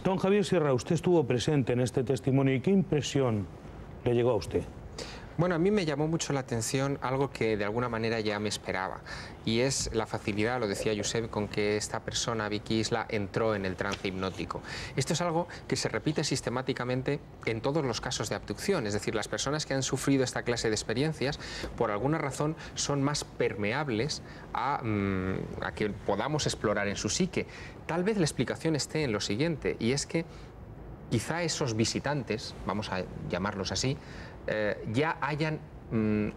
Don Javier Sierra, usted estuvo presente en este testimonio y ¿qué impresión le llegó a usted? Bueno, a mí me llamó mucho la atención algo que de alguna manera ya me esperaba, y es la facilidad, lo decía Josep, con que esta persona, Vicky Isla, entró en el trance hipnótico. Esto es algo que se repite sistemáticamente en todos los casos de abducción, es decir, las personas que han sufrido esta clase de experiencias, por alguna razón, son más permeables a que podamos explorar en su psique. Tal vez la explicación esté en lo siguiente, y es que quizá esos visitantes, vamos a llamarlos así, ya hayan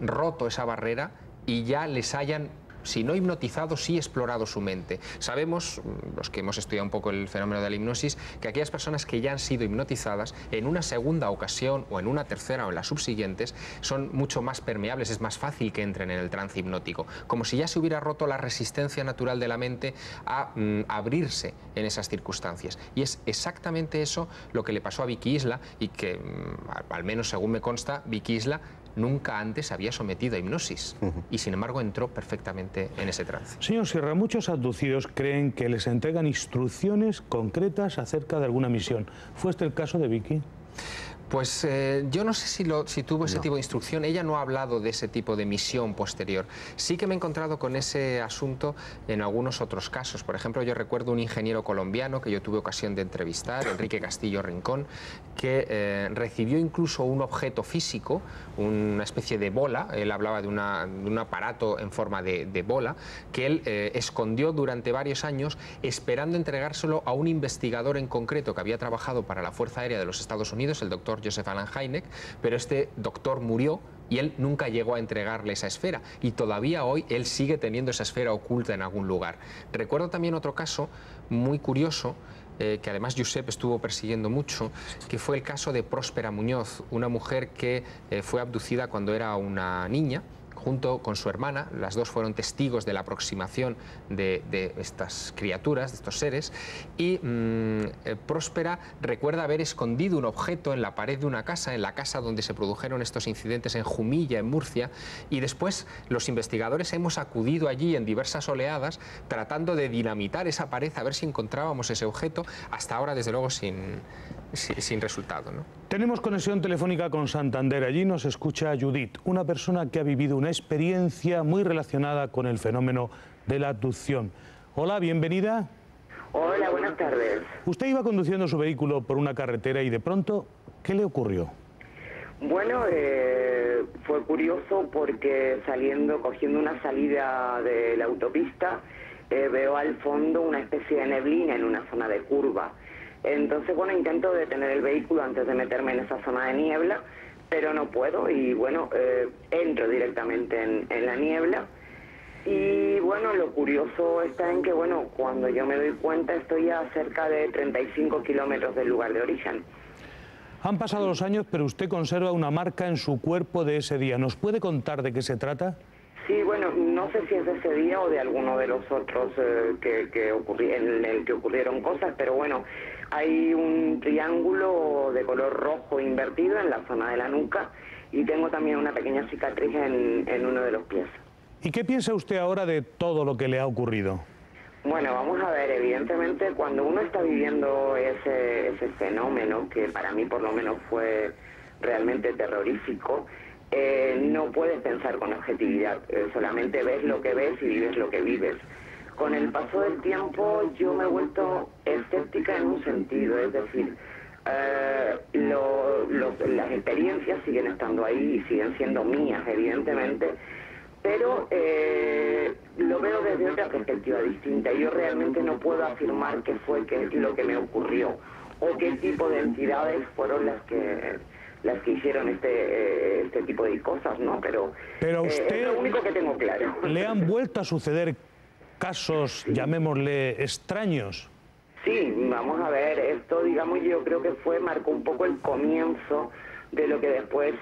roto esa barrera y ya les hayan, si no hipnotizado, sí explorado su mente. Sabemos, los que hemos estudiado un poco el fenómeno de la hipnosis, que aquellas personas que ya han sido hipnotizadas, en una segunda ocasión o en una tercera o en las subsiguientes, son mucho más permeables, es más fácil que entren en el trance hipnótico, como si ya se hubiera roto la resistencia natural de la mente a abrirse en esas circunstancias. Y es exactamente eso lo que le pasó a Vicky Isla, y que, al menos según me consta, Vicky Isla nunca antes había sometido a hipnosis y sin embargo entró perfectamente en ese trance. Señor Sierra, muchos abducidos creen que les entregan instrucciones concretas acerca de alguna misión. ¿Fue este el caso de Vicky? Pues yo no sé si tuvo ese tipo de instrucción. Ella no ha hablado de ese tipo de misión posterior. Sí que me he encontrado con ese asunto en algunos otros casos. Por ejemplo, yo recuerdo un ingeniero colombiano que yo tuve ocasión de entrevistar, Enrique Castillo Rincón, que recibió incluso un objeto físico, una especie de bola. Él hablaba de un aparato en forma de bola, que él escondió durante varios años, esperando entregárselo a un investigador en concreto que había trabajado para la Fuerza Aérea de los Estados Unidos, el doctor Joseph Allen Hynek, pero este doctor murió y él nunca llegó a entregarle esa esfera, y todavía hoy él sigue teniendo esa esfera oculta en algún lugar. Recuerdo también otro caso muy curioso, que además Josep estuvo persiguiendo mucho, que fue el caso de Próspera Muñoz, una mujer que fue abducida cuando era una niña, junto con su hermana. Las dos fueron testigos de la aproximación de estas criaturas, de estos seres, y Próspera recuerda haber escondido un objeto en la pared de una casa, en la casa donde se produjeron estos incidentes en Jumilla, en Murcia, y después los investigadores hemos acudido allí en diversas oleadas tratando de dinamitar esa pared a ver si encontrábamos ese objeto, hasta ahora desde luego sin resultado, ¿no? Tenemos conexión telefónica con Santander. Allí nos escucha Judith, una persona que ha vivido una experiencia muy relacionada con el fenómeno de la abducción. Hola, bienvenida. Hola, buenas tardes. Usted iba conduciendo su vehículo por una carretera y de pronto, ¿qué le ocurrió? Bueno, fue curioso porque cogiendo una salida de la autopista, veo al fondo una especie de neblina en una zona de curva. Entonces, bueno, intento detener el vehículo antes de meterme en esa zona de niebla, pero no puedo y, bueno, entro directamente en la niebla. Y, bueno, lo curioso está en que, bueno, cuando yo me doy cuenta estoy a cerca de 35 kilómetros del lugar de origen. Han pasado los años, pero usted conserva una marca en su cuerpo de ese día. ¿Nos puede contar de qué se trata? Sí, bueno, no sé si es de ese día o de alguno de los otros en el que ocurrieron cosas, pero bueno, hay un triángulo de color rojo invertido en la zona de la nuca y tengo también una pequeña cicatriz en uno de los pies. ¿Y qué piensa usted ahora de todo lo que le ha ocurrido? Bueno, vamos a ver, evidentemente cuando uno está viviendo ese fenómeno, que para mí por lo menos fue realmente terrorífico, no puedes pensar con objetividad, solamente ves lo que ves y vives lo que vives. Con el paso del tiempo yo me he vuelto escéptica en un sentido, es decir, las experiencias siguen estando ahí y siguen siendo mías, evidentemente, pero lo veo desde otra perspectiva distinta. Yo realmente no puedo afirmar qué fue lo que me ocurrió o qué tipo de entidades fueron las que hicieron este tipo de cosas, ¿no? Pero usted, es lo único que tengo claro. ¿Le han vuelto a suceder casos, llamémosle, extraños? Sí, vamos a ver, esto, digamos, yo creo que marcó un poco el comienzo de lo que después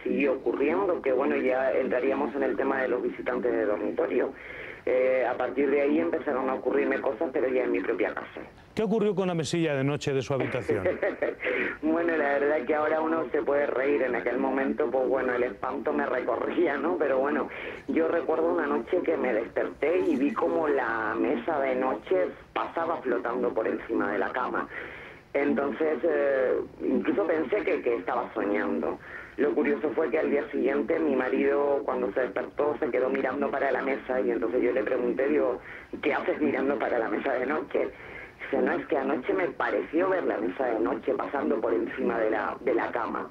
siguió ocurriendo, que bueno, ya entraríamos en el tema de los visitantes de dormitorio. A partir de ahí empezaron a ocurrirme cosas, pero ya en mi propia casa. ¿Qué ocurrió con la mesilla de noche de su habitación? Bueno, la verdad que ahora uno se puede reír. En aquel momento, pues bueno, el espanto me recorría, ¿no? Pero bueno, yo recuerdo una noche que me desperté y vi como la mesa de noche pasaba flotando por encima de la cama. Entonces, incluso pensé que estaba soñando. Lo curioso fue que al día siguiente mi marido, cuando se despertó, se quedó mirando para la mesa y entonces yo le pregunté, digo, ¿qué haces mirando para la mesa de noche? Dice, no, es que anoche me pareció ver la mesa de noche pasando por encima de la cama.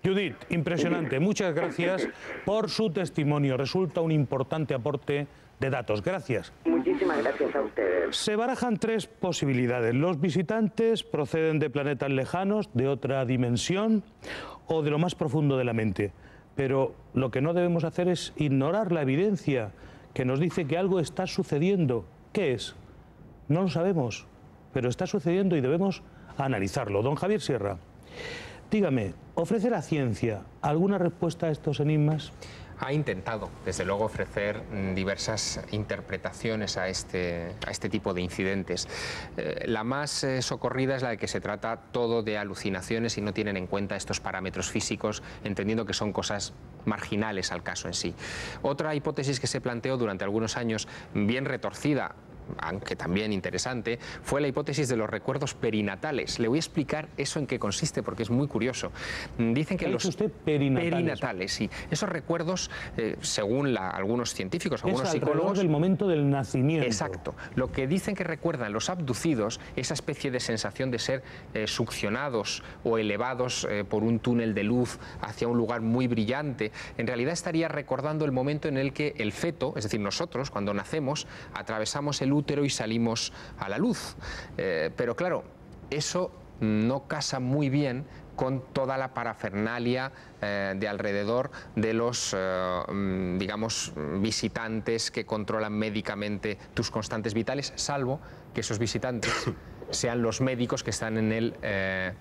Judith, impresionante. Muchas gracias por su testimonio. Resulta un importante aporte de datos. Gracias. Muchísimas gracias a ustedes. Se barajan tres posibilidades. Los visitantes proceden de planetas lejanos, de otra dimensión o de lo más profundo de la mente. Pero lo que no debemos hacer es ignorar la evidencia que nos dice que algo está sucediendo. ¿Qué es? No lo sabemos, pero está sucediendo y debemos analizarlo. Don Javier Sierra, dígame, ¿ofrece la ciencia alguna respuesta a estos enigmas? Ha intentado, desde luego, ofrecer diversas interpretaciones a este tipo de incidentes. La más socorrida es la de que se trata todo de alucinaciones y no tienen en cuenta estos parámetros físicos, entendiendo que son cosas marginales al caso en sí. Otra hipótesis que se planteó durante algunos años, bien retorcida, aunque también interesante, fue la hipótesis de los recuerdos perinatales. Le voy a explicar eso en qué consiste, porque es muy curioso. Dicen que los perinatales, sí. Esos recuerdos, según algunos científicos, algunos psicólogos, del momento del nacimiento. Exacto. Lo que dicen que recuerdan los abducidos, esa especie de sensación de ser succionados o elevados por un túnel de luz hacia un lugar muy brillante, en realidad estaría recordando el momento en el que el feto, es decir, nosotros, cuando nacemos, atravesamos el útero y salimos a la luz. Pero claro, eso no casa muy bien con toda la parafernalia de alrededor de los, digamos, visitantes que controlan médicamente tus constantes vitales, salvo que esos visitantes sean los médicos que están en el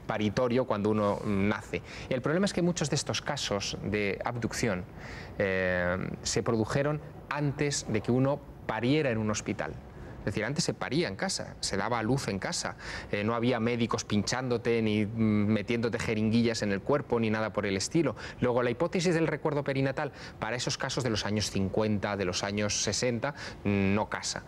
paritorio cuando uno nace. El problema es que muchos de estos casos de abducción se produjeron antes de que uno pariera en un hospital. Es decir, antes se paría en casa, se daba a luz en casa, no había médicos pinchándote ni metiéndote jeringuillas en el cuerpo ni nada por el estilo. Luego, la hipótesis del recuerdo perinatal para esos casos de los años 50, de los años 60, no casa.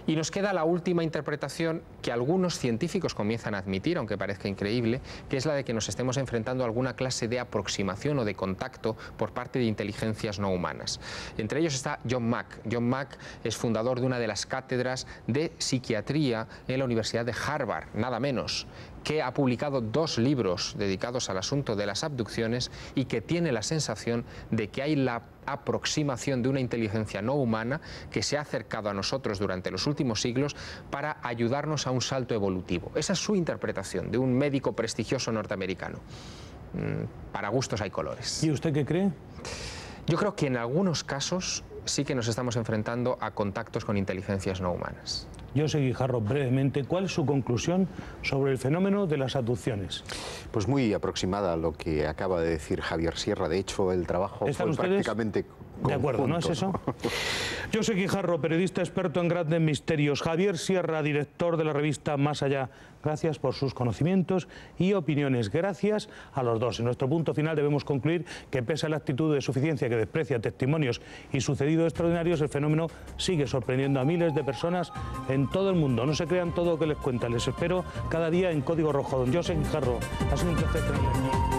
Y nos queda la última interpretación que algunos científicos comienzan a admitir, aunque parezca increíble, que es la de que nos estemos enfrentando a alguna clase de aproximación o de contacto por parte de inteligencias no humanas. Entre ellos está John Mack. John Mack es fundador de una de las cátedras de psiquiatría en la Universidad de Harvard, nada menos, que ha publicado 2 libros dedicados al asunto de las abducciones y que tiene la sensación de que hay la aproximación de una inteligencia no humana que se ha acercado a nosotros durante los últimos siglos para ayudarnos a un salto evolutivo. Esa es su interpretación de un médico prestigioso norteamericano. Para gustos hay colores. ¿Y usted qué cree? Yo creo que en algunos casos sí que nos estamos enfrentando a contactos con inteligencias no humanas. José Guijarro, brevemente, ¿cuál es su conclusión sobre el fenómeno de las abducciones? Pues muy aproximada a lo que acaba de decir Javier Sierra. De hecho, el trabajo fue prácticamente de acuerdo, ¿no es eso? José Guijarro, periodista experto en grandes misterios. Javier Sierra, director de la revista Más Allá. Gracias por sus conocimientos y opiniones. Gracias a los dos. En nuestro punto final debemos concluir que pese a la actitud de suficiencia que desprecia testimonios y sucedidos extraordinarios, el fenómeno sigue sorprendiendo a miles de personas en todo el mundo. No se crean todo lo que les cuentan. Les espero cada día en Código Rojo. Don José Guijarro, ha sido un placer tenerle aquí.